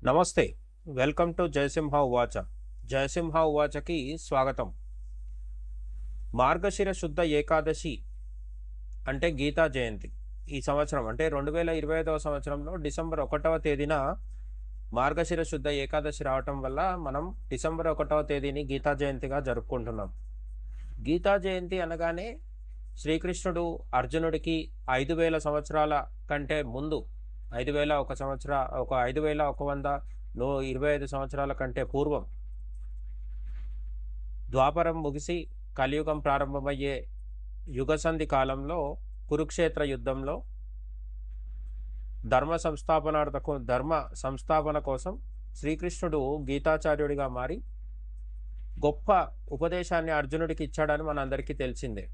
నమస్తే. Welcome to Jayasimha ఉవాచ. జయసింహ ఉవాచకి స్వాగతం. మార్గశిర శుద్ధ ఏకాదశి అంటే గీతా జయంతి. ఈ సంవత్సరం అంటే 2025వ సంవత్సరంలో డిసెంబర్ 1వ తేదీన మార్గశిర శుద్ధ ఏకాదశి రావటం వల్ల మనం డిసెంబర్ 1వ తేదీని గీతా జయంతిగా జరుపుకుంటున్నాం. గీతా జయంతి అనగానే శ్రీకృష్ణుడు అర్జునుడికి 5000 సంవత్సరాల కంటే ముందు 5125 సంవత్సరాల కంటే పూర్వం ద్వాపరం ముగిసి కలియుగం ప్రారంభమయ్యే యుగసంధి కాలంలో కురుక్షేత్ర యుద్ధంలో ధర్మ సంస్థాపన కోసం శ్రీకృష్ణుడు గీతాచార్యుడిగా మారి గొప్ప ఉపదేశాన్ని అర్జునుడికి ఇచ్చాడని మనందరికీ తెలిసిందే.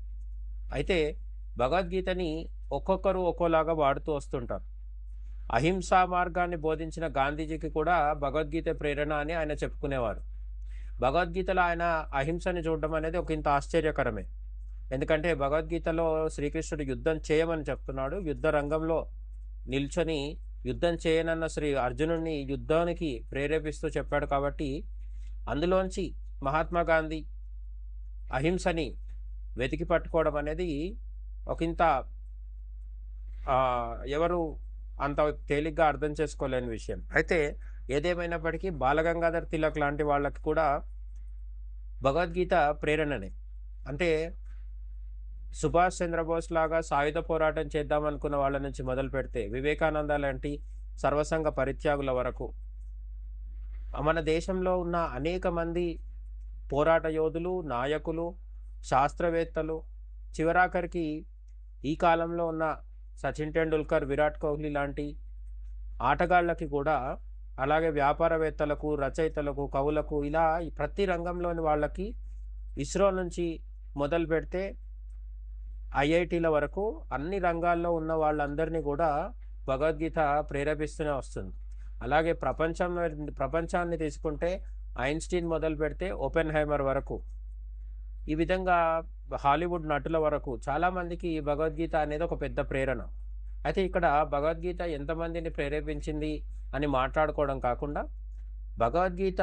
అయితే భగవద్గీతని ఒక్కొక్కరు ఒక్కోలాగా వాడుతూ వస్తుంటారు. అహింసా మార్గాన్ని బోధించిన గాంధీజీకి కూడా భగవద్గీత ప్రేరణ అని ఆయన చెప్పుకునేవారు. భగవద్గీతలో ఆయన అహింసని చూడడం అనేది ఒక ఇంత ఆశ్చర్యకరమే. ఎందుకంటే భగవద్గీతలో శ్రీకృష్ణుడు యుద్ధం చేయమని చెప్తున్నాడు. యుద్ధ రంగంలో నిల్చొని యుద్ధం చేయనన్న శ్రీ అర్జునుడిని యుద్ధానికి ప్రేరేపిస్తూ చెప్పాడు. కాబట్టి అందులోంచి మహాత్మా గాంధీ అహింసని వెతికి పట్టుకోవడం అనేది ఒకంత ఎవరు అంత తేలిగ్గా అర్థం చేసుకోలేని విషయం. అయితే ఏదేమైనప్పటికీ బాలగంగాధర్ తిలక్ లాంటి వాళ్ళకి కూడా భగవద్గీత ప్రేరణనే. అంటే సుభాష్ చంద్రబోస్ లాగా సాయుధ పోరాటం చేద్దామనుకున్న వాళ్ళ నుంచి మొదలు పెడితే వివేకానంద లాంటి సర్వసంగ పరిత్యాగుల వరకు మన దేశంలో ఉన్న అనేక మంది పోరాట యోధులు, నాయకులు, శాస్త్రవేత్తలు, చివరాఖరికి ఈ కాలంలో ఉన్న సచిన్ టెండూల్కర్, విరాట్ కోహ్లీ లాంటి ఆటగాళ్ళకి కూడా, అలాగే వ్యాపారవేత్తలకు, రచయితలకు, కవులకు, ఇలా ప్రతి రంగంలోని వాళ్ళకి ఇస్రో నుంచి మొదలు పెడితే ఐఐటీల వరకు అన్ని రంగాల్లో ఉన్న వాళ్ళందరినీ కూడా భగవద్గీత ప్రేరేపిస్తూనే వస్తుంది. అలాగే ప్రపంచాన్ని తీసుకుంటే ఐన్స్టీన్ మొదలు పెడితే ఓపెన్హైమర్ వరకు, ఈ విధంగా హాలీవుడ్ నటుల వరకు చాలామందికి ఈ భగవద్గీత అనేది ఒక పెద్ద ప్రేరణ. అయితే ఇక్కడ భగవద్గీత ఎంతమందిని ప్రేరేపించింది అని మాట్లాడుకోవడం కాకుండా, భగవద్గీత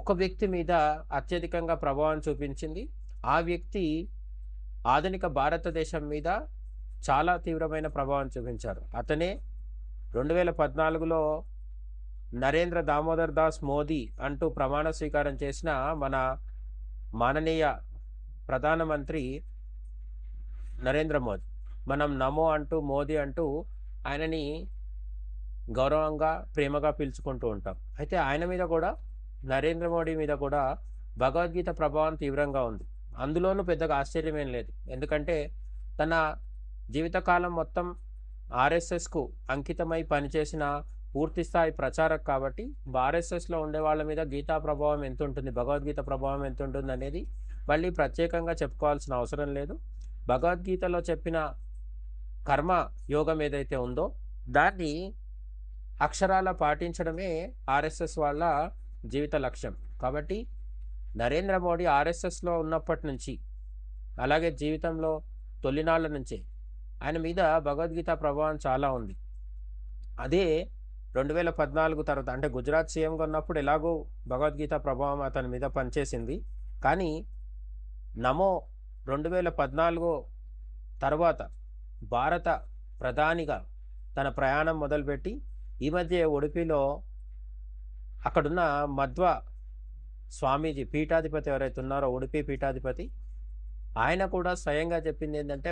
ఒక వ్యక్తి మీద అత్యధికంగా ప్రభావం చూపించింది. ఆ వ్యక్తి ఆధునిక భారతదేశం మీద చాలా తీవ్రమైన ప్రభావం చూపించారు. అతనే 2014లో నరేంద్ర దామోదర్ దాస్ మోదీ అంటూ ప్రమాణ స్వీకారం చేసిన మన మాననీయ ప్రధానమంత్రి నరేంద్ర మోదీ. మనం నమో అంటూ, మోదీ అంటూ ఆయనని గౌరవంగా, ప్రేమగా పిలుచుకుంటూ ఉంటాం. అయితే ఆయన మీద కూడా, నరేంద్ర మోడీ మీద కూడా భగవద్గీత ప్రభావం తీవ్రంగా ఉంది. అందులోనూ పెద్దగా ఆశ్చర్యమేం లేదు. ఎందుకంటే తన జీవితకాలం మొత్తం ఆర్ఎస్ఎస్కు అంకితమై పనిచేసిన పూర్తిస్థాయి ప్రచారక్ కాబట్టి ఆర్ఎస్ఎస్లో ఉండే వాళ్ళ మీద గీతా ప్రభావం ఎంత ఉంటుంది, భగవద్గీత ప్రభావం ఎంత ఉంటుంది అనేది మళ్ళీ ప్రత్యేకంగా చెప్పుకోవాల్సిన అవసరం లేదు. భగవద్గీతలో చెప్పిన కర్మ యోగం ఏదైతే ఉందో దాన్ని అక్షరాల పాటించడమే ఆర్ఎస్ఎస్ వాళ్ళ జీవిత లక్ష్యం. కాబట్టి నరేంద్ర మోడీ ఆర్ఎస్ఎస్లో ఉన్నప్పటి నుంచి, అలాగే జీవితంలో తొలినాళ్ళ నుంచే ఆయన మీద భగవద్గీత ప్రభావం చాలా ఉంది. అదే 2014 తర్వాత, అంటే గుజరాత్ సీఎంగా ఉన్నప్పుడు ఎలాగో భగవద్గీత ప్రభావం అతని మీద పనిచేసింది. కానీ నమో 2014 తర్వాత భారత ప్రధానిగా తన ప్రయాణం మొదలుపెట్టి, ఈ మధ్య ఉడిపిలో అక్కడున్న మధ్వ స్వామీజీ పీఠాధిపతి ఎవరైతే ఉన్నారో, ఉడిపి పీఠాధిపతి, ఆయన కూడా స్వయంగా చెప్పింది ఏంటంటే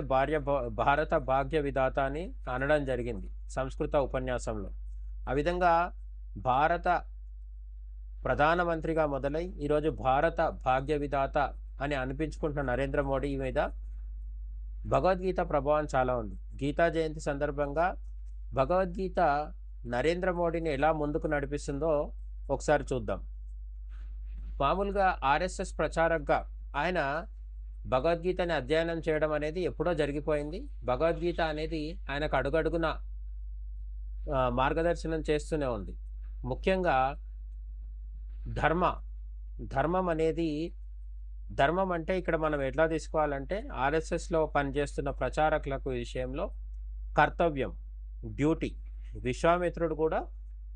భారత భాగ్య విధాత అని అనడం జరిగింది సంస్కృత ఉపన్యాసంలో. ఆ విధంగా భారత ప్రధానమంత్రిగా మొదలై ఈరోజు భారత భాగ్య విధాత అని అనిపించుకుంటున్న నరేంద్ర మోడీ మీద భగవద్గీత ప్రభావం చాలా ఉంది. గీతా జయంతి సందర్భంగా భగవద్గీత నరేంద్ర మోడీని ఎలా ముందుకు నడిపిస్తుందో ఒకసారి చూద్దాం. మామూలుగా ఆర్ఎస్ఎస్ ప్రచారకగా ఆయన భగవద్గీతని అధ్యయనం చేయడం అనేది ఎప్పుడో జరిగిపోయింది. భగవద్గీత అనేది ఆయనకు అడుగడుగున మార్గదర్శనం చేస్తూనే ఉంది. ముఖ్యంగా ధర్మం అనేది, ధర్మం అంటే ఇక్కడ మనం ఎట్లా తీసుకోవాలంటే, ఆర్ఎస్ఎస్లో పనిచేస్తున్న ప్రచారకులకు విషయంలో కర్తవ్యం, డ్యూటీ. విశ్వామిత్రుడు కూడా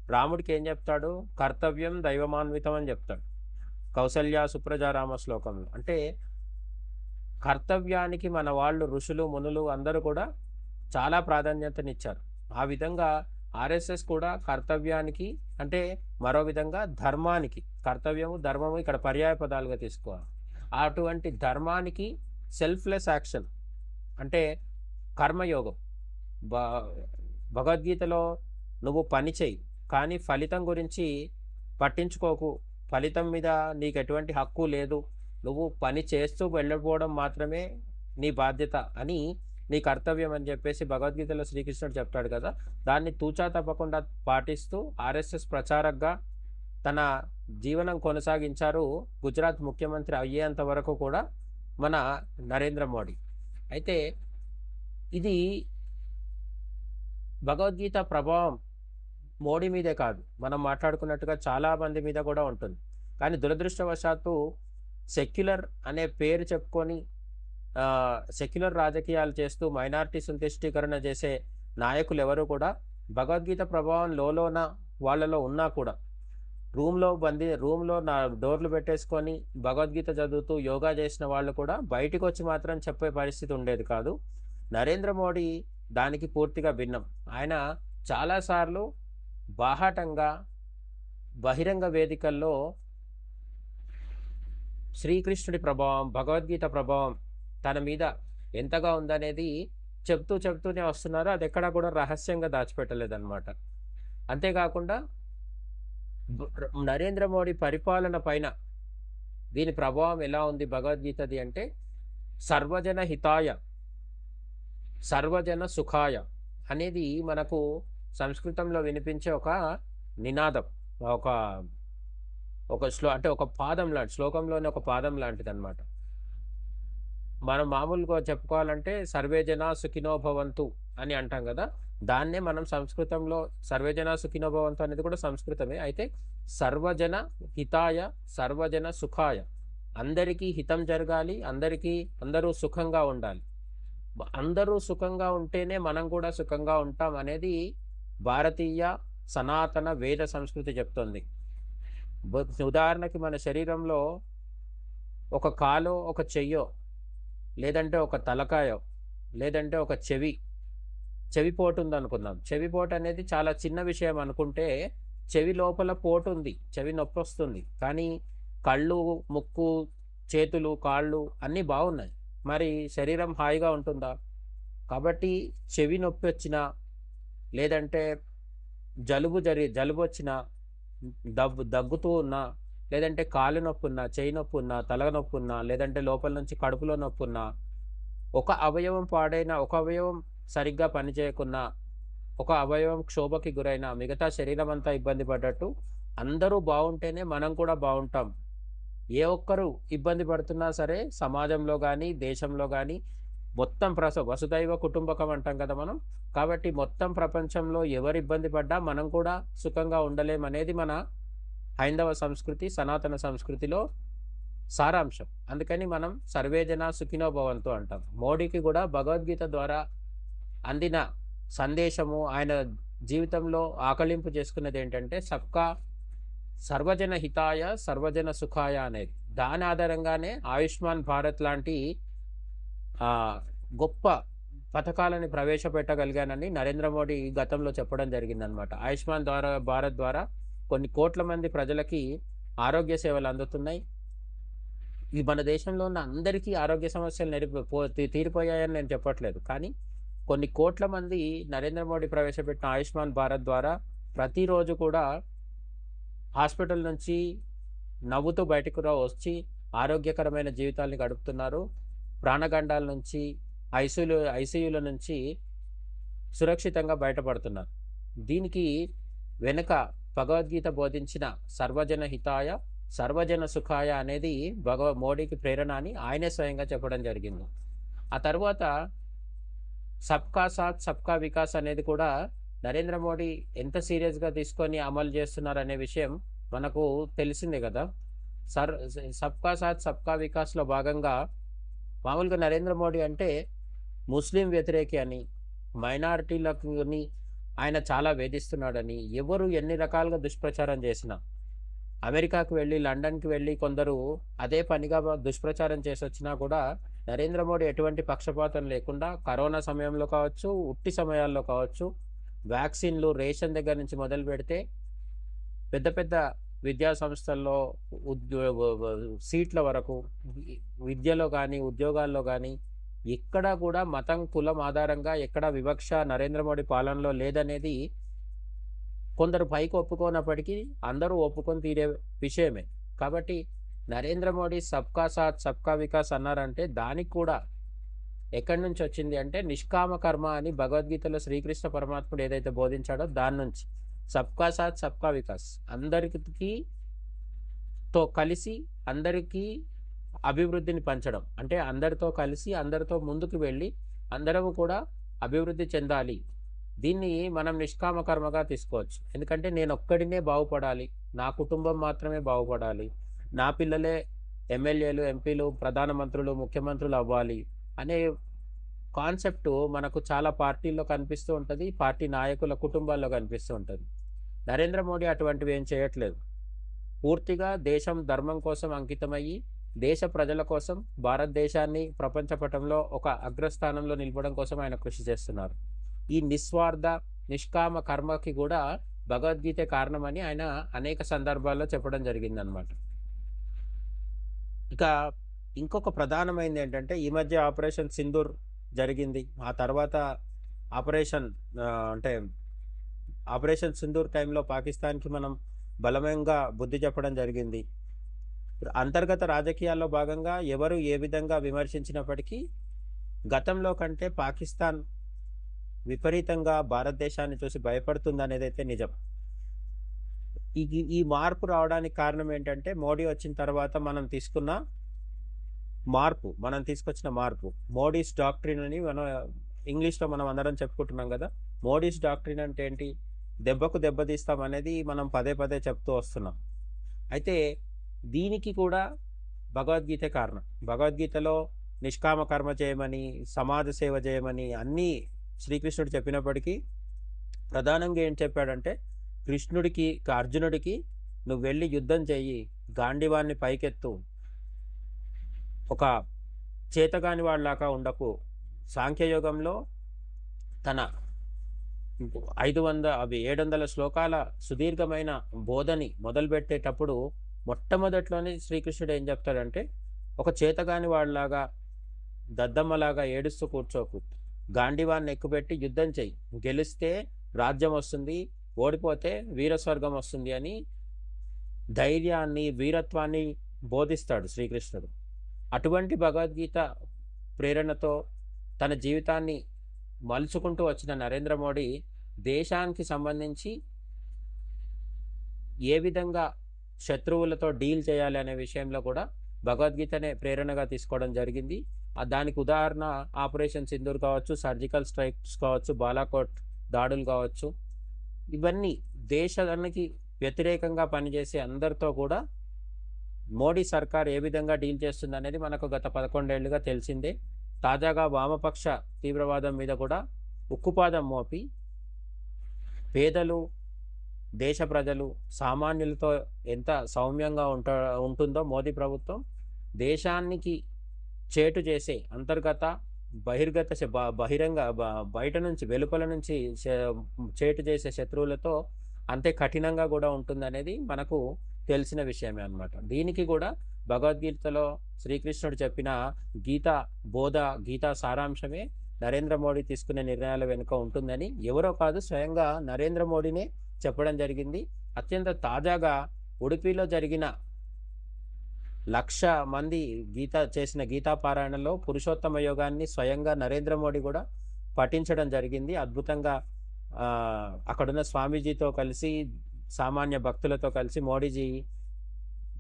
రాముడికి ఏం చెప్తాడు? కర్తవ్యం దైవమాన్వితం అని చెప్తాడు. కౌసల్య సుప్రజారామ శ్లోకంలో. అంటే కర్తవ్యానికి మన వాళ్ళు ఋషులు, మునులు అందరూ కూడా చాలా ప్రాధాన్యతనిచ్చారు. ఆ విధంగా ఆర్ఎస్ఎస్ కూడా కర్తవ్యానికి అంటే మరో విధంగా ధర్మానికి, కర్తవ్యము, ధర్మము ఇక్కడ పర్యాయ పదాలుగా తీసుకోవాలి. అటువంటి ధర్మానికి సెల్ఫ్‌లెస్ యాక్షన్ అంటే కర్మయోగం. భ భగవద్గీతలో నువ్వు పని చెయ్యి, కానీ ఫలితం గురించి పట్టించుకోకు. ఫలితం మీద నీకెటువంటి హక్కు లేదు. నువ్వు పని చేస్తూ వెళ్ళిపోవడం మాత్రమే నీ బాధ్యత అని, నీ కర్తవ్యం అని చెప్పేసి భగవద్గీతలో శ్రీకృష్ణుడు చెప్తాడు కదా! దాన్ని తూచా తప్పకుండా పాటిస్తూ ఆర్ఎస్ఎస్ ప్రచారకగా తన జీవనం కొనసాగించారు. గుజరాత్ ముఖ్యమంత్రి అయ్యేంత వరకు కూడా మన నరేంద్ర మోడీ. అయితే ఇది భగవద్గీత ప్రభావం మోడీ మీదే కాదు, మనం మాట్లాడుకున్నట్టుగా చాలా మంది మీద కూడా ఉంటుంది. కానీ దురదృష్టవశాత్తు సెక్యులర్ అనే పేరు చెప్పుకొని సెక్యులర్ రాజకీయాలు చేస్తూ మైనారిటీస్‌ని తుష్టీకరణ చేసే నాయకులు ఎవరు కూడా భగవద్గీత ప్రభావం లోలోన వాళ్ళలో ఉన్నా కూడా రూమ్‌లో డోర్లు పెట్టేసుకొని భగవద్గీత చదువుతూ యోగా చేసిన వాళ్ళు కూడా బయటికొచ్చి మాత్రం చెప్పే పరిస్థితి ఉండేది కాదు. నరేంద్ర మోడీ దానికి పూర్తిగా భిన్నం. ఆయన చాలా సార్లు బాహాటంగా బహిరంగ వేదికల్లో శ్రీకృష్ణుడి ప్రభావం, భగవద్గీత ప్రభావం తన మీద ఎంతగా ఉందనేది చెప్తూనే వస్తున్నారు. అదెక్కడా కూడా రహస్యంగా దాచిపెట్టలేదన్నమాట. అంతేకాకుండా నరేంద్ర మోడీ పరిపాలన పైన దీని ప్రభావం ఎలా ఉంది భగవద్గీతది అంటే, సర్వజన హితాయ, సర్వజన సుఖాయ అనేది మనకు సంస్కృతంలో వినిపించే ఒక నినాదం. ఒక అంటే ఒక పాదం లాంటి, శ్లోకంలోనే ఒక పాదం లాంటిదన్నమాట. మనం మామూలుగా చెప్పుకోవాలంటే సర్వే జనా సుఖినో భవంతు అని అంటాం కదా! దాన్నే మనం సంస్కృతంలో సర్వే జనా సుఖినో భవంతు అనేది కూడా సంస్కృతమే. అయితే సర్వజన హితాయ, సర్వజన సుఖాయ, అందరికీ హితం జరగాలి, అందరూ సుఖంగా ఉండాలి. అందరూ సుఖంగా ఉంటేనే మనం కూడా సుఖంగా ఉంటాం అనేది భారతీయ సనాతన వేద సంస్కృతి చెప్తోంది. ఉదాహరణకి మన శరీరంలో ఒక కాలో, ఒక చెయ్యో, లేదంటే ఒక తలకాయో, లేదంటే ఒక చెవిపోటు ఉందనుకుందాం. చెవిపోటు అనేది చాలా చిన్న విషయం అనుకుంటే, చెవి లోపల పోటు ఉంది, చెవి నొప్పొస్తుంది. కానీ కళ్ళు, ముక్కు, చేతులు, కాళ్ళు అన్నీ బాగున్నాయి. మరి శరీరం హాయిగా ఉంటుందా? కాబట్టి చెవి నొప్పి వచ్చినా, లేదంటే జలుబొచ్చినా, దగ్గుతూ ఉన్నా, లేదంటే కాలు నొప్పున్నా, చెయ్యి నొప్పున్నా, తల నొప్పున్నా, లేదంటే లోపల నుంచి కడుపులో నొప్పున్నా, ఒక అవయవం పాడైనా, ఒక అవయవం సరిగ్గా పనిచేయకున్నా, ఒక అవయవం క్షోభకి గురైనా మిగతా శరీరం అంతా ఇబ్బంది పడ్డట్టు అందరూ బాగుంటేనే మనం కూడా బాగుంటాం. ఏ ఒక్కరు ఇబ్బంది పడుతున్నా సరే సమాజంలో కానీ, దేశంలో కానీ మొత్తం వసుదైవ కుటుంబకం అంటాం కదా మనం. కాబట్టి మొత్తం ప్రపంచంలో ఎవరు ఇబ్బంది పడ్డా మనం కూడా సుఖంగా ఉండలేమనేది మన హైందవ సంస్కృతి, సనాతన సంస్కృతిలో సారాంశం. అందుకని మనం సర్వే జనా సుఖినో భవంతు అంటాం. మోడీకి కూడా భగవద్గీత ద్వారా అందిన సందేశము, ఆయన జీవితంలో ఆకళింపు చేసుకున్నది ఏంటంటే సర్వజన హితాయ, సర్వజన సుఖాయ అనేది. దాని ఆధారంగానే ఆయుష్మాన్ భారత్ లాంటి గొప్ప పథకాలని ప్రవేశపెట్టగలిగానని నరేంద్ర మోడీ గతంలో చెప్పడం జరిగిందనమాట. ఆయుష్మాన్ భారత్ ద్వారా కొన్ని కోట్ల మంది ప్రజలకి ఆరోగ్య సేవలు అందుతున్నాయి. ఈ మన దేశంలో ఉన్న అందరికీ ఆరోగ్య సమస్యలు తీరిపోయాయని నేను చెప్పట్లేదు. కానీ కొన్ని కోట్ల మంది నరేంద్ర మోడీ ప్రవేశపెట్టిన ఆయుష్మాన్ భారత్ ద్వారా ప్రతిరోజు కూడా హాస్పిటల్ నుంచి నవ్వుతూ బయటకు వచ్చి ఆరోగ్యకరమైన జీవితాల్ని గడుపుతున్నారు. ప్రాణగండాల నుంచి, ఐసీయూల నుంచి సురక్షితంగా బయటపడుతున్నారు. దీనికి వెనుక భగవద్గీత బోధించిన సర్వజన హితాయ, సర్వజన సుఖాయ అనేది మోడీకి ప్రేరణ అని ఆయనే స్వయంగా చెప్పడం జరిగింది. ఆ తర్వాత సబ్కా సాత్ సబ్కా వికాస్ అనేది కూడా నరేంద్ర మోడీ ఎంత సీరియస్గా తీసుకొని అమలు చేస్తున్నారనే విషయం మనకు తెలిసిందే కదా. సబ్కా సాత్ సబ్కా వికాస్లో భాగంగా మామూలుగా నరేంద్ర మోడీ అంటే ముస్లిం వ్యతిరేకి అని, మైనారిటీలని ఆయన చాలా వేధిస్తున్నాడని, ఎవరు ఎన్ని రకాలుగా దుష్ప్రచారం చేసినా, అమెరికాకు వెళ్ళి, లండన్‌కి వెళ్ళి కొందరు అదే పనిగా దుష్ప్రచారం చేసొచ్చినా కూడా, నరేంద్ర మోడీ ఎటువంటి పక్షపాతం లేకుండా కరోనా సమయంలో కావచ్చు, ఉట్టి సమయాల్లో కావచ్చు, వ్యాక్సిన్‌లు, రేషన్ దగ్గర నుంచి మొదలుపెడితే పెద్ద పెద్ద విద్యా సంస్థల్లో సీట్ల వరకు విద్యలో గానీ, ఉద్యోగాల్లో గానీ, ఎక్కడా కూడా మతం, కులం ఆధారంగా ఎక్కడా వివక్ష నరేంద్ర మోడీ పాలనలో లేదనేది కొందరు పైకి ఒప్పుకోనప్పటికీ అందరూ ఒప్పుకొని తీరే విషయమే. కాబట్టి నరేంద్ర మోడీ సబ్‌కా సాత్ సబ్‌కా వికాస్ అన్నారంటే దానికి కూడా ఎక్కడి నుంచొచ్చింది అంటే నిష్కామ కర్మ అని భగవద్గీతలో శ్రీకృష్ణ పరమాత్ముడు ఏదైతే బోధించాడో దాని నుంచి. సబ్‌కా సాత్ సబ్‌కా వికాస్. అందరికీ కలిసి అందరికీ అభివృద్ధిని పంచడం. అంటే అందరితో కలిసి, అందరితో ముందుకు వెళ్ళి, అందరము కూడా అభివృద్ధి చెందాలి. దీన్ని మనం నిష్కామ కర్మగా తీసుకోవచ్చు. ఎందుకంటే నేనొక్కడినే బాగుపడాలి. నా కుటుంబం మాత్రమే బాగుపడాలి. నా పిల్లలే ఎమ్మెల్యేలు, ఎంపీలు, ప్రధానమంత్రులు, ముఖ్యమంత్రులు అవ్వాలి అనే కాన్సెప్టు మనకు చాలా పార్టీల్లో కనిపిస్తూ ఉంటది. పార్టీ నాయకుల కుటుంబాల్లో కనిపిస్తూ ఉంటది. నరేంద్ర మోడీ అటువంటివి ఏం చేయట్లేదు. పూర్తిగా దేశం, ధర్మం కోసం అంకితమయ్యి, దేశ ప్రజల కోసం భారతదేశాన్ని ప్రపంచ పటంలో ఒక అగ్రస్థానంలో నిలపడం కోసం ఆయన కృషి చేస్తున్నారు. ఈ నిస్వార్థ, నిష్కామ కర్మకి కూడా భగవద్గీతే కారణమని ఆయన అనేక సందర్భాల్లో చెప్పడం జరిగిందనమాట. ఇక ఇంకొక ప్రధానమైనది ఏంటంటే, ఈ మధ్య ఆపరేషన్ సింధూర్ జరిగింది. ఆ తర్వాత ఆపరేషన్ అంటే ఆపరేషన్ సింధూర్ టైంలో పాకిస్తాన్‌కి మనం బలవంగా బుద్ధి చెప్పడం జరిగింది. అంతర్గత రాజకీయాల్లో భాగంగా ఎవరు ఏ విధంగా విమర్శించినప్పటికీ, గతంలో కంటే పాకిస్తాన్ విపరీతంగా భారతదేశాన్ని చూసి భయపడుతుందనేదైతే నిజం. ఈ ఈ మార్పు రావడానికి కారణం ఏంటంటే, మోడీ వచ్చిన తర్వాత మనం తీసుకొచ్చిన మార్పు. మోడీస్ డాక్ట్రిన్ అని ఇంగ్లీష్‌లో మనం అందరం చెప్పుకుంటున్నాం గదా! మోడీస్ డాక్ట్రిన్ అంటే ఏంటి? దెబ్బకు దెబ్బతీస్తాం అనేది మనం పదే పదే చెప్తూ వస్తున్నాం. అయితే దీనికి కూడా భగవద్గీతే కారణం. భగవద్గీతలో నిష్కామ కర్మ చేయమని, సమాజ సేవ చేయమని అన్నీ శ్రీకృష్ణుడు చెప్పినప్పటికీ, ప్రధానంగా ఏం చెప్పాడంటే, అర్జునుడికి "నువ్వు వెళ్లి యుద్ధం చెయ్యి, గాండివాన్ని పైకెత్తు, ఒక చేతగాని వాడిలాగా ఉండకు." సాంఖ్యయోగంలో తన 700 శ్లోకాల సుదీర్ఘమైన బోధని మొదలుపెట్టేటప్పుడు మొట్టమొదట్లోనే శ్రీకృష్ణుడు ఏం చెప్తాడంటే, ఒక చేతగాని వాడిలాగా, దద్దమ్మలాగా ఏడుస్తూ కూర్చోకు. గాండివాన్ని ఎక్కుపెట్టి యుద్ధం చెయ్యి. గెలిస్తే రాజ్యం వస్తుంది, ఓడిపోతే వీరస్వర్గం వస్తుంది అని ధైర్యాన్ని, వీరత్వాన్ని బోధిస్తాడు శ్రీకృష్ణుడు. అటువంటి భగవద్గీత ప్రేరణతో తన జీవితాన్ని మలుచుకుంటూ వచ్చిన నరేంద్ర మోడీ దేశానికి సంబంధించి ఏ విధంగా శత్రువులతో డీల్ చేయాలి అనే విషయంలో కూడా భగవద్గీతనే ప్రేరణగా తీసుకోవడం జరిగింది. దానికి ఉదాహరణ ఆపరేషన్ సింధూర్ కావచ్చు, సర్జికల్ స్ట్రైక్స్ కావచ్చు, బాలాకోట్ దాడులు కావచ్చు. ఇవన్నీ దేశానికి వ్యతిరేకంగా పనిచేసే అందరితో కూడా మోడీ సర్కార్ ఏ విధంగా డీల్ చేస్తుందనేది మనకు గత 11 ఏళ్లుగా తెలిసిందే. తాజాగా వామపక్ష తీవ్రవాదం మీద కూడా ఉక్కుపాదం మోపి పేదలు, దేశ ప్రజలు, సామాన్యులతో ఎంత సౌమ్యంగా ఉంటుందో మోదీ ప్రభుత్వం, దేశానికి చేటు చేసే అంతర్గత, బహిర్గత బహిరంగ బయట నుంచి, వెలుపల నుంచి చేటు చేసే శత్రువులతో అంతే కఠినంగా కూడా ఉంటుందనేది మనకు తెలిసిన విషయమే అన్నమాట. దీనికి కూడా భగవద్గీతలో శ్రీకృష్ణుడు చెప్పిన గీతా సారాంశమే నరేంద్ర మోడీ తీసుకునే నిర్ణయాల వెనుక ఉంటుందని ఎవరో కాదు, స్వయంగా నరేంద్ర మోడీనే చెప్పడం జరిగింది. అత్యంత తాజాగా ఉడుపిలో జరిగిన 1,00,000 మంది చేసిన గీతా పారాయణలో పురుషోత్తమ యోగాన్ని స్వయంగా నరేంద్ర మోడీ కూడా పఠించడం జరిగింది. అద్భుతంగా అక్కడున్న స్వామీజీతో కలిసి, సామాన్య భక్తులతో కలిసి మోడీజీ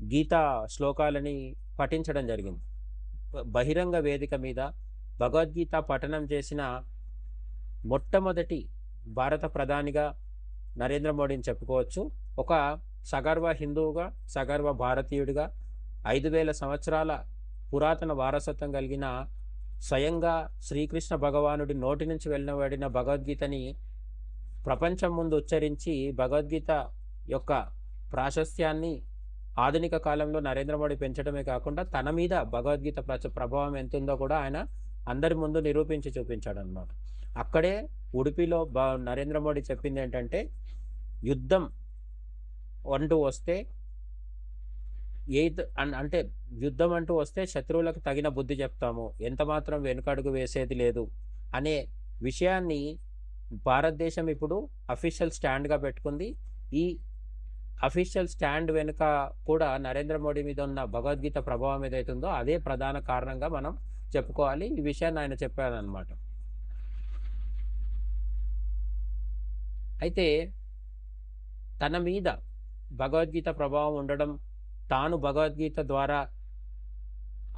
గీతా శ్లోకాలని పఠించడం జరిగింది. బహిరంగ వేదిక మీద భగవద్గీత పఠనం చేసిన మొట్టమొదటి భారత ప్రధానిగా నరేంద్ర మోడీని చెప్పుకోవచ్చు. ఒక సగర్వ హిందువుగా, సగర్వ భారతీయుడిగా 5,000 సంవత్సరాల పురాతన వారసత్వం కలిగిన, స్వయంగా శ్రీకృష్ణ భగవానుడి నోటి నుంచి వెలువడిన భగవద్గీతని ప్రపంచం ముందు ఉచ్చరించి భగవద్గీత యొక్క ప్రాశస్త్యాన్ని ఆధునిక కాలంలో నరేంద్ర మోడీ పెంచడమే కాకుండా తన మీద భగవద్గీత ప్రభావం ఎంతుందో కూడా ఆయన అందరి ముందు నిరూపించి చూపించాడనమాట. అక్కడే ఉడిపిలో నరేంద్ర మోడీ చెప్పింది ఏంటంటే, యుద్ధం అంటూ వస్తే అంటే యుద్ధం అంటూ వస్తే శత్రువులకు తగిన బుద్ధి చెప్తాము, ఎంత మాత్రం వెనుకడుగు వేసేది లేదు అనే విషయాన్ని భారతదేశం ఇప్పుడు అఫీషియల్ స్టాండ్గా పెట్టుకుంది. ఈ అఫీషియల్ స్టాండ్ వెనుక కూడా నరేంద్ర మోడీ మీద ఉన్న భగవద్గీత ప్రభావం ఏదైతుందో అదే ప్రధాన కారణంగా మనం చెప్పుకోవాలి. ఈ విషయాన్ని ఆయన చెప్పారనమాట. అయితే తన మీద భగవద్గీత ప్రభావం ఉండడం, తాను భగవద్గీత ద్వారా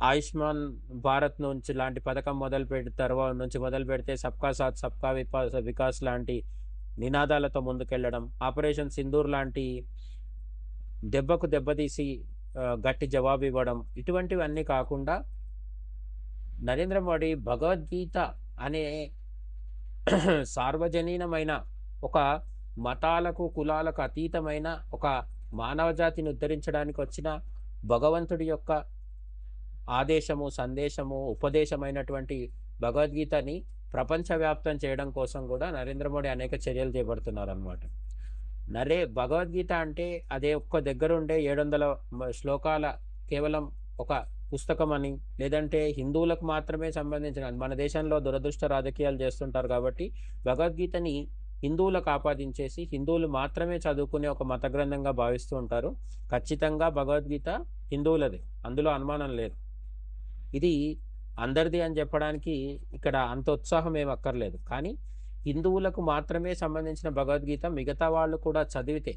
ఆయుష్మాన్ భారత్ నుంచి లాంటి పథకం మొదలు పెడితే సబ్కా సాత్ సబ్కా వికాస్ లాంటి నినాదాలతో ముందుకెళ్లడం, ఆపరేషన్ సింధూర్ లాంటి దెబ్బకు దెబ్బతీసి గట్టి జవాబు ఇవ్వడం, ఇటువంటివన్నీ కాకుండా నరేంద్ర మోడీ భగవద్గీత అనే సార్వజనీనమైన ఒక మతాలకు కులాలకు అతీతమైన ఒక మానవ జాతిని ఉద్ధరించడానికి వచ్చిన భగవంతుడి యొక్క ఆదేశము, సందేశము, ఉపదేశమైనటువంటి భగవద్గీతని ప్రపంచవ్యాప్తం చేయడం కోసం కూడా నరేంద్ర మోడీ అనేక చర్యలు చేపడుతున్నారన్నమాట. భగవద్గీత అంటే అదే ఒక్క దగ్గర ఉండే 700 శ్లోకాల కేవలం ఒక పుస్తకం అని, లేదంటే హిందువులకు మాత్రమే సంబంధించిన, మన దేశంలో దురదృష్ట రాజకీయాలు చేస్తుంటారు కాబట్టి భగవద్గీతని హిందువులకు ఆపాదించేసి హిందువులు మాత్రమే చదువుకునే ఒక మత గ్రంథంగా భావిస్తూ ఉంటారు. ఖచ్చితంగా భగవద్గీత హిందువులదే, అందులో అనుమానం లేదు. ఇది అందరిది అని చెప్పడానికి ఇక్కడ అంత ఉత్సాహం ఏం అక్కర్లేదు. కానీ హిందువులకు మాత్రమే సంబంధించిన భగవద్గీత మిగతా వాళ్ళు కూడా చదివితే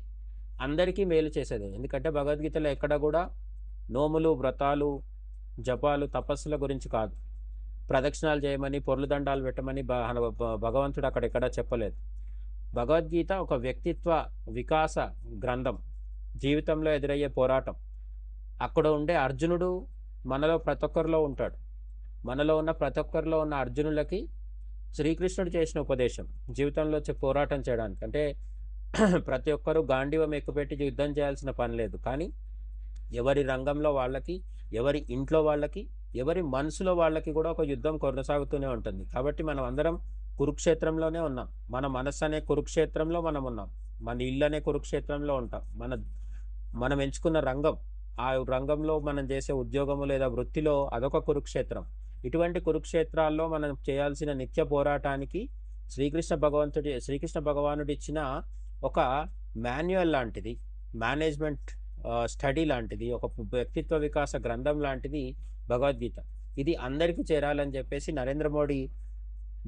అందరికీ మేలు చేసేది. ఎందుకంటే భగవద్గీతలో ఎక్కడ కూడా నోములు, వ్రతాలు, జపాలు, తపస్సుల గురించి కాదు, ప్రదక్షిణాలు చేయమని, పొర్లు దండాలు పెట్టమని భగవంతుడు అక్కడ ఎక్కడా చెప్పలేదు. భగవద్గీత ఒక వ్యక్తిత్వ వికాస గ్రంథం, జీవితంలో ఎదురయ్యే పోరాటం. అక్కడ ఉండే అర్జునుడు మనలో ప్రతి ఒక్కరిలో ఉంటాడు. మనలో ఉన్న ప్రతి ఒక్కరిలో ఉన్న అర్జునులకి శ్రీకృష్ణుడు చేసిన ఉపదేశం జీవితంలో పోరాటం చేయడానికి. అంటే ప్రతి ఒక్కరూ గాంధీవం ఎక్కుపెట్టి యుద్ధం చేయాల్సిన పని లేదు. కానీ ఎవరి రంగంలో వాళ్ళకి, ఎవరి ఇంట్లో వాళ్ళకి, ఎవరి మనసులో వాళ్ళకి కూడా ఒక యుద్ధం కొనసాగుతూనే ఉంటుంది. కాబట్టి మనం అందరం కురుక్షేత్రంలోనే ఉన్నాం. మన మనస్సు అనే కురుక్షేత్రంలో మనం ఉన్నాం. మన ఇల్లు అనే కురుక్షేత్రంలో ఉంటాం. మనం ఎంచుకున్న రంగం, ఆ రంగంలో మనం చేసే ఉద్యోగము లేదా వృత్తిలో అదొక కురుక్షేత్రం. ఇటువంటి కురుక్షేత్రాల్లో మనం చేయాల్సిన నిత్య పోరాటానికి శ్రీకృష్ణ భగవానుడు ఇచ్చిన ఒక మాన్యువల్ లాంటిది, మేనేజ్మెంట్ స్టడీ లాంటిది, ఒక వ్యక్తిత్వ వికాస గ్రంథం లాంటిది భగవద్గీత. ఇది అందరికీ చేరాలని చెప్పేసి నరేంద్ర మోడీ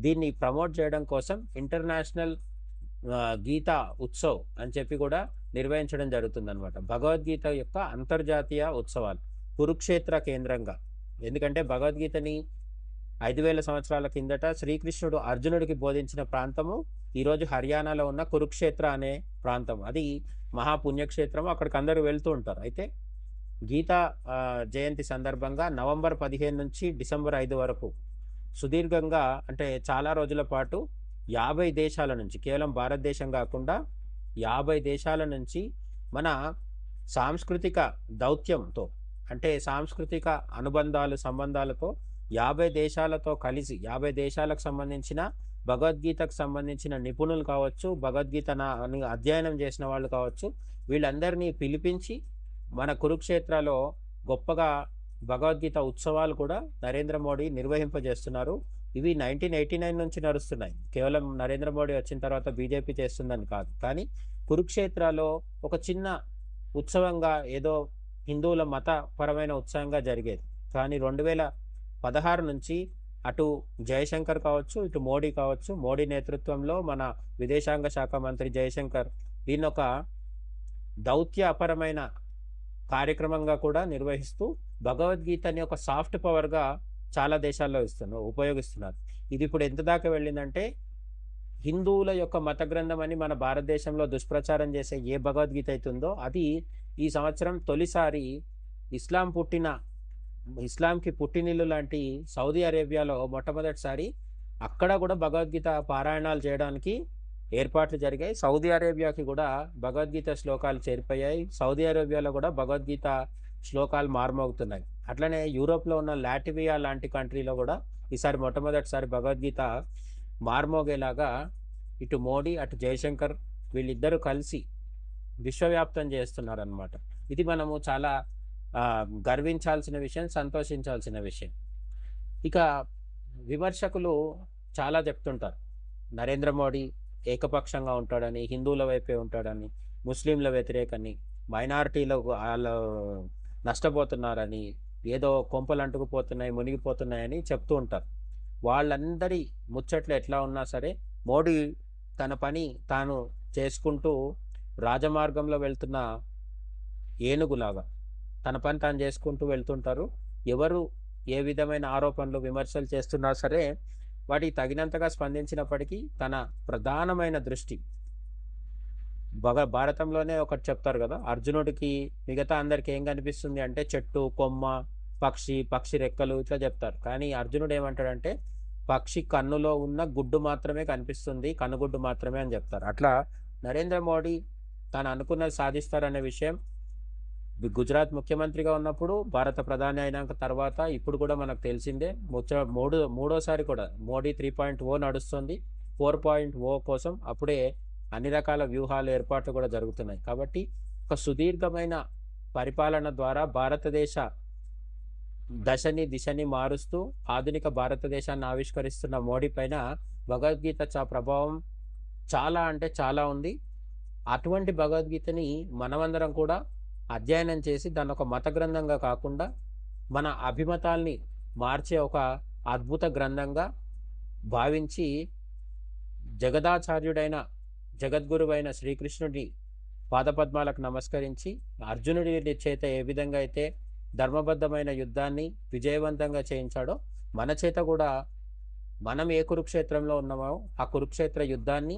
దీన్ని ప్రమోట్ చేయడం కోసం ఇంటర్నేషనల్ గీతా ఉత్సవ్ అని చెప్పి కూడా నిర్వహించడం జరుగుతుందన్నమాట. భగవద్గీత యొక్క అంతర్జాతీయ ఉత్సవాలు కురుక్షేత్ర కేంద్రంగా. ఎందుకంటే భగవద్గీతని 5000 సంవత్సరాల కిందట శ్రీకృష్ణుడు అర్జునుడికి బోధించిన ప్రాంతము ఈరోజు హర్యానాలో ఉన్న కురుక్షేత్ర అనే ప్రాంతం. అది మహాపుణ్యక్షేత్రం, అక్కడికి అందరూ వెళ్తూ ఉంటారు. అయితే గీతా జయంతి సందర్భంగా నవంబర్ 15 నుంచి డిసెంబర్ 5 వరకు సుదీర్ఘంగా, అంటే చాలా రోజుల పాటు 50 దేశాల నుంచి, కేవలం భారతదేశం కాకుండా 50 దేశాల నుంచి మన సాంస్కృతిక దౌత్యంతో, అంటే సాంస్కృతిక సంబంధాలతో 50 దేశాలతో కలిసి 50 దేశాలకు సంబంధించిన భగవద్గీతకు సంబంధించిన నిపుణులు కావచ్చు, భగవద్గీతను అధ్యయనం చేసిన వాళ్ళు కావచ్చు, వీళ్ళందరినీ పిలిపించి మన కురుక్షేత్రలో గొప్పగా భగవద్గీత ఉత్సవాలు కూడా నరేంద్ర మోడీ నిర్వహింపజేస్తున్నారు. ఇవి 1989 నుంచి నడుస్తున్నాయి. కేవలం నరేంద్ర మోడీ వచ్చిన తర్వాత బీజేపీ చేస్తుందని కాదు. కానీ కురుక్షేత్రలో ఒక చిన్న ఉత్సవంగా, ఏదో హిందువుల మతపరమైన ఉత్సవంగా జరిగేది. కానీ 2016 నుంచి అటు జయశంకర్ కావచ్చు, ఇటు మోడీ కావచ్చు, మోడీ నేతృత్వంలో మన విదేశాంగ శాఖ మంత్రి జయశంకర్ దీన్ని ఒక దౌత్యపరమైన కార్యక్రమంగా కూడా నిర్వహిస్తూ భగవద్గీతని ఒక సాఫ్ట్ పవర్గా చాలా దేశాల్లో ఉపయోగిస్తున్నారు. ఇది ఇప్పుడు ఎంత దాకా వెళ్ళిందంటే, హిందువుల యొక్క మత గ్రంథం అని మన భారతదేశంలో దుష్ప్రచారం చేసే ఏ భగవద్గీత అవుతుందో అది ఈ సంవత్సరం తొలిసారి ఇస్లాంకి పుట్టినిల్లు లాంటి సౌదీ అరేబియాలో మొట్టమొదటిసారి అక్కడ కూడా భగవద్గీత పారాయణాలు చేయడానికి ఏర్పాట్లు జరిగాయి. సౌదీ అరేబియాకి కూడా భగవద్గీత శ్లోకాలు చేరిపోయాయి. సౌదీ అరేబియాలో కూడా భగవద్గీత శ్లోకాలు మారుమోగుతున్నాయి. అట్లనే యూరోప్‌లో ఉన్న లాట్వియా లాంటి కంట్రీలో కూడా ఈసారి మొట్టమొదటిసారి భగవద్గీత మార్మోగేలాగా ఇటు మోడీ, అటు జయశంకర్ వీళ్ళిద్దరూ కలిసి విశ్వవ్యాప్తం చేస్తున్నారనమాట. ఇది మనము చాలా గర్వించాల్సిన విషయం, సంతోషించాల్సిన విషయం. ఇక విమర్శకులు చాలా చెప్తుంటారు. నరేంద్ర మోడీ ఏకపక్షంగా ఉంటాడని, హిందువుల వైపే ఉంటాడని, ముస్లింల వ్యతిరేకని, మైనారిటీలకు ఆళ్ళు నష్టపోతున్నారని, ఏదో కొంపలు అంటుకుపోతున్నాయి, మునిగిపోతున్నాయని చెప్తూ ఉంటారు. వాళ్ళందరి ముచ్చట్లు ఎట్లా ఉన్నా సరే, మోడీ తన పని తాను చేసుకుంటూ రాజమార్గంలో వెళ్తున్న ఏనుగులాగా తన పని తాను చేసుకుంటూ వెళ్తుంటారు. ఎవరు ఏ విధమైన ఆరోపణలు, విమర్శలు చేస్తున్నా సరే వాటికి తగినంతగా స్పందించినప్పటికీ తన ప్రధానమైన దృష్టి భారతంలోనే ఒకటి చెప్తారు కదా, అర్జునుడికి మిగతా అందరికి ఏం కనిపిస్తుంది అంటే చెట్టు, కొమ్మ, పక్షి రెక్కలు ఇట్లా చెప్తారు. కానీ అర్జునుడు ఏమంటాడంటే పక్షి కన్నులో ఉన్న గుడ్డు మాత్రమే కనిపిస్తుంది, కనుగుడ్డు మాత్రమే అని చెప్తారు. అట్లా నరేంద్ర మోడీ తాను అనుకున్నది సాధిస్తారనే విషయం గుజరాత్ ముఖ్యమంత్రిగా ఉన్నప్పుడు, భారత ప్రధాని అయినాక తర్వాత ఇప్పుడు కూడా మనకు తెలిసిందే. మూడోసారి కూడా మోడీ 3.0 నడుస్తుంది. 4.0 కోసం అప్పుడే అన్ని రకాల వ్యూహాలు, ఏర్పాట్లు కూడా జరుగుతున్నాయి. కాబట్టి ఒక సుదీర్ఘమైన పరిపాలన ద్వారా భారతదేశ దిశని మారుస్తూ ఆధునిక భారతదేశాన్ని ఆవిష్కరిస్తున్న మోడీ పైన భగవద్గీత ప్రభావం చాలా అంటే చాలా ఉంది. అటువంటి భగవద్గీతని మనమందరం కూడా అధ్యయనం చేసి దాన్ని ఒక మత గ్రంథంగా కాకుండా మన అభిమతాల్ని మార్చే ఒక అద్భుత గ్రంథంగా భావించి జగదాచార్యుడైన జగద్గురువైన శ్రీకృష్ణుడి పాదపద్మాలకు నమస్కరించి అర్జునుడి చేత ఏ విధంగా అయితే ధర్మబద్ధమైన యుద్ధాన్ని విజయవంతంగా చేయించాడో మన చేత కూడా మనం ఏ కురుక్షేత్రంలో ఉన్నామో ఆ కురుక్షేత్ర యుద్ధాన్ని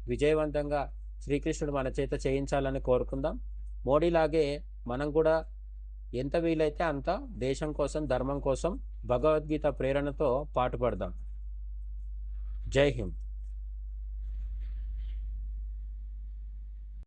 విజయవంతంగా శ్రీకృష్ణుడు మన చేత చేయించాలని కోరుకుందాం. మోడీలాగే మనం కూడా ఎంత వీలైతే అంత దేశం కోసం, ధర్మం కోసం భగవద్గీత ప్రేరణతో పాటుపడదాం. జై హింద్.